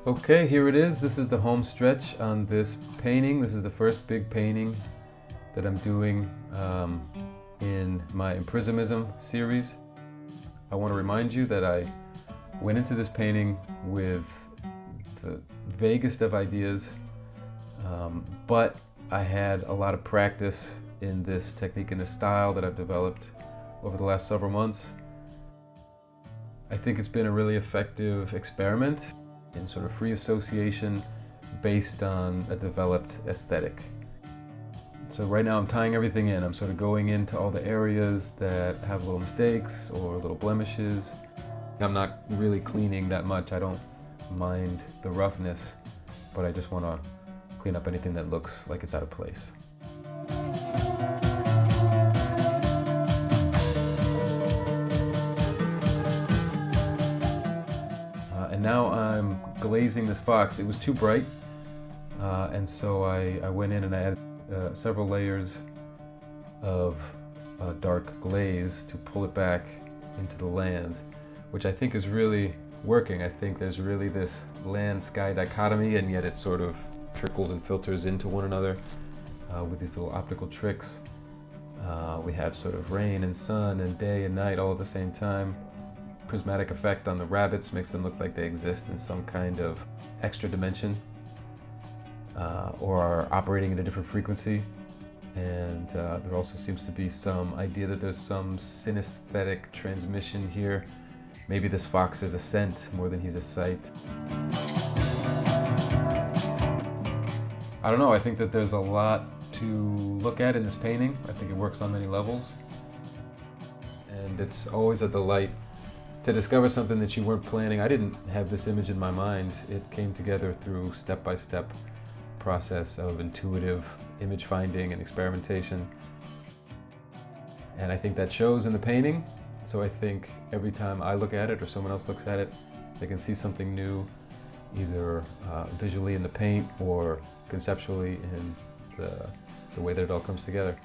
Okay, here it is. This is the home stretch on this painting. This is the first big painting that I'm doing in my Imprismism series. I want to remind you that I went into this painting with the vaguest of ideas, but I had a lot of practice in this technique and this style that I've developed over the last several months. I think it's been a really effective experiment in sort of free association based on a developed aesthetic. So right now I'm tying everything in. I'm sort of going into all the areas that have little mistakes or little blemishes. I'm not really cleaning that much. I don't mind the roughness, but I just want to clean up anything that looks like it's out of place. And now I'm glazing this fox. It was too bright, and so I went in and I added several layers of dark glaze to pull it back into the land, which I think is really working. I think there's really this land-sky dichotomy, and yet it sort of trickles and filters into one another with these little optical tricks. We have sort of rain and sun and day and night all at the same time. Prismatic effect on the rabbits makes them look like they exist in some kind of extra dimension or are operating at a different frequency. And there also seems to be some idea that there's some synesthetic transmission here. Maybe this fox is a scent more than he's a sight. I don't know, I think that there's a lot to look at in this painting. I think it works on many levels. And it's always a delight to discover something that you weren't planning. I didn't have this image in my mind. It came together through step-by-step process of intuitive image finding and experimentation. And I think that shows in the painting. So I think every time I look at it or someone else looks at it, they can see something new, either visually in the paint or conceptually in the way that it all comes together.